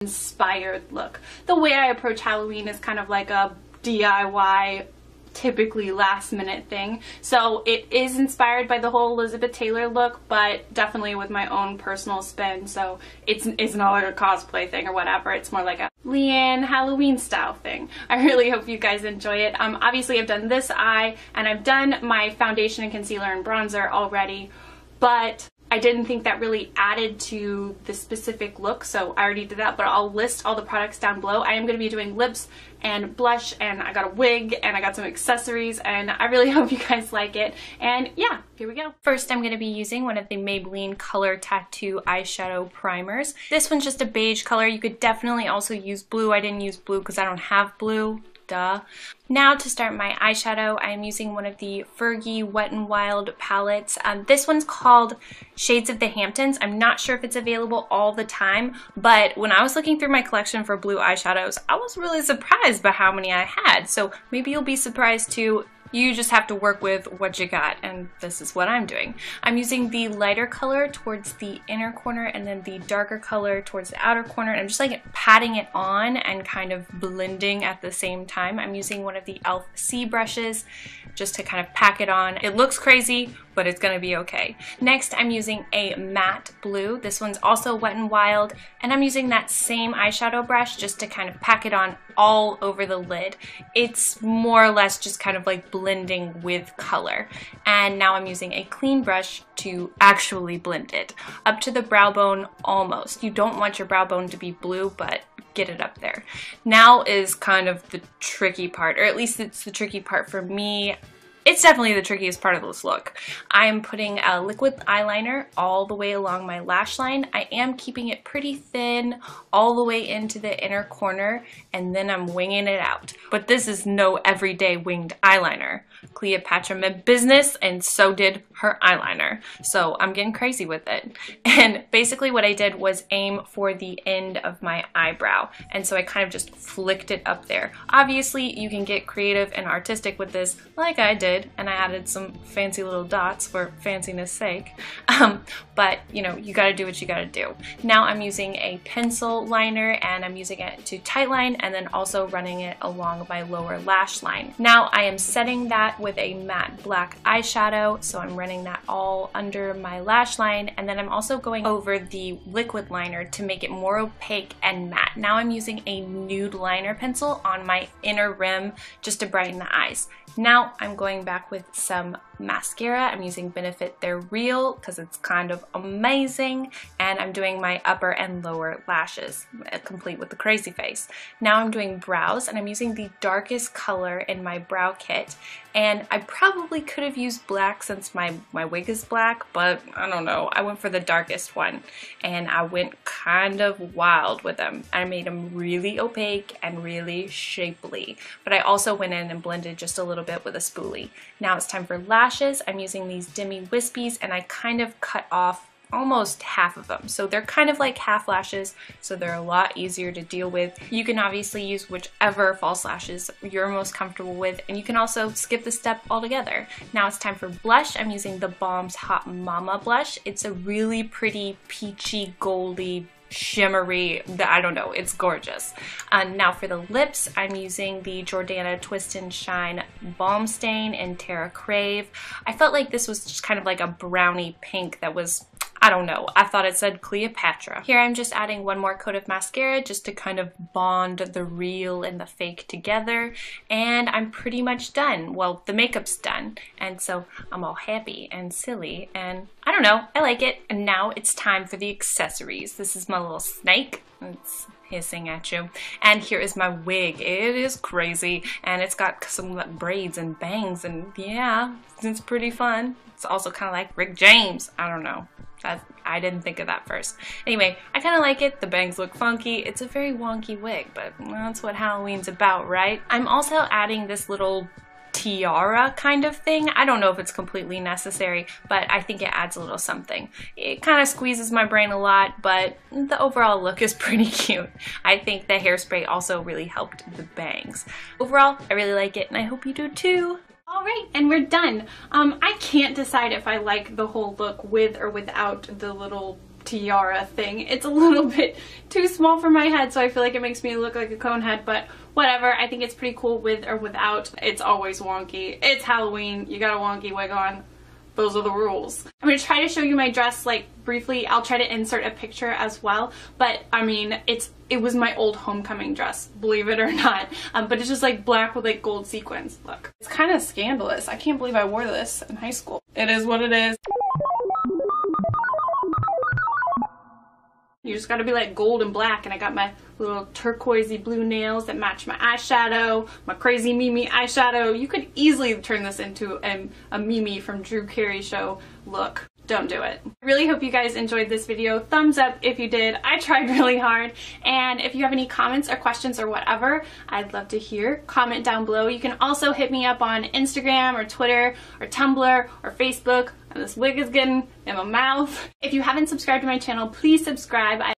inspired look. The way I approach Halloween is kind of like a DIY, typically last minute thing. So it is inspired by the whole Elizabeth Taylor look, but definitely with my own personal spin. So it's not like a cosplay thing or whatever. It's more like a Leanne Halloween style thing. I really hope you guys enjoy it. Obviously I've done this eye and I've done my foundation and concealer and bronzer already, but I didn't think that really added to the specific look, so I already did that, but I'll list all the products down below. I am going to be doing lips and blush, and I got a wig, and I got some accessories, and I really hope you guys like it. And yeah, here we go. First, I'm going to be using one of the Maybelline Color Tattoo eyeshadow primers. This one's just a beige color. You could definitely also use blue. I didn't use blue because I don't have blue. Duh. Now to start my eyeshadow, I'm using one of the Fergie Wet n Wild palettes. This one's called Shades of the Hamptons. I'm not sure if it's available all the time, but when I was looking through my collection for blue eyeshadows, I was really surprised by how many I had. So maybe you'll be surprised too. You just have to work with what you got, and this is what I'm doing. I'm using the lighter color towards the inner corner and then the darker color towards the outer corner, and I'm just like patting it on and kind of blending at the same time. I'm using one of the e.l.f. C brushes just to kind of pack it on. It looks crazy, but it's gonna be okay. Next, I'm using a matte blue. This one's also Wet n Wild, and I'm using that same eyeshadow brush just to kind of pack it on all over the lid. It's more or less just kind of like blending with color. And now I'm using a clean brush to actually blend it up to the brow bone almost. You don't want your brow bone to be blue, but get it up there. Now is kind of the tricky part, or at least it's the tricky part for me. It's definitely the trickiest part of this look. I'm putting a liquid eyeliner all the way along my lash line. I am keeping it pretty thin all the way into the inner corner, and then I'm winging it out. But this is no everyday winged eyeliner. Cleopatra meant business, and so did her eyeliner. So I'm getting crazy with it. And basically what I did was aim for the end of my eyebrow. And so I kind of just flicked it up there. Obviously, you can get creative and artistic with this like I did, and I added some fancy little dots for fanciness sake. But you know, you gotta do what you gotta do. Now I'm using a pencil liner, and I'm using it to tightline and then also running it along my lower lash line. Now I am setting that with a matte black eyeshadow, so I'm running that all under my lash line, and then I'm also going over the liquid liner to make it more opaque and matte. Now I'm using a nude liner pencil on my inner rim just to brighten the eyes. Now I'm going back with some mascara. I'm using Benefit They're Real because it's kind of amazing, and I'm doing my upper and lower lashes, complete with the crazy face. Now I'm doing brows, and I'm using the darkest color in my brow kit, and I probably could have used black since my wig is black, but I don't know. I went for the darkest one, and I went kind of wild with them. I made them really opaque and really shapely, but I also went in and blended just a little bit with a spoolie. Now it's time for lashes. I'm using these Demi Wispies, and I kind of cut off almost half of them. So they're kind of like half lashes, so they're a lot easier to deal with. You can obviously use whichever false lashes you're most comfortable with, and you can also skip the step altogether. Now it's time for blush. I'm using the Balm's Hot Mama blush. It's a really pretty peachy, goldy, shimmery, I don't know, it's gorgeous. Now for the lips, I'm using the Jordana Twist and Shine Balm Stain in Terra Crave. I felt like this was just kind of like a brownie pink that was, I don't know, I thought it said Cleopatra. Here I'm just adding one more coat of mascara just to kind of bond the real and the fake together, and I'm pretty much done. Well, the makeup's done, and so I'm all happy and silly, and I don't know, I like it. And now it's time for the accessories. This is my little snake. It's hissing at you. And here is my wig. It is crazy, and it's got some braids and bangs, and yeah, it's pretty fun. It's also kind of like Rick James. I don't know. I didn't think of that first. Anyway, I kind of like it. The bangs look funky. It's a very wonky wig, but that's what Halloween's about, right? I'm also adding this little tiara kind of thing. I don't know if it's completely necessary, but I think it adds a little something. It kind of squeezes my brain a lot, but the overall look is pretty cute. I think the hairspray also really helped the bangs. Overall, I really like it, and I hope you do too. Alright, and we're done. I can't decide if I like the whole look with or without the little tiara thing. It's a little bit too small for my head, so I feel like it makes me look like a cone head, but whatever. I think it's pretty cool with or without. It's always wonky. It's Halloween. You got a wonky wig on. Those are the rules. I'm going to try to show you my dress like briefly. I'll try to insert a picture as well, but I mean it was my old homecoming dress, believe it or not, but it's just like black with like gold sequins. Look, it's kind of scandalous. I can't believe I wore this in high school. It is what it is. You just gotta be like gold and black, and I got my little turquoisey blue nails that match my eyeshadow, my crazy Mimi eyeshadow. You could easily turn this into a Mimi from Drew Carey's show look. Don't do it. I really hope you guys enjoyed this video. Thumbs up if you did. I tried really hard. And if you have any comments or questions or whatever, I'd love to hear. Comment down below. You can also hit me up on Instagram or Twitter or Tumblr or Facebook. And this wig is getting in my mouth. If you haven't subscribed to my channel, please subscribe.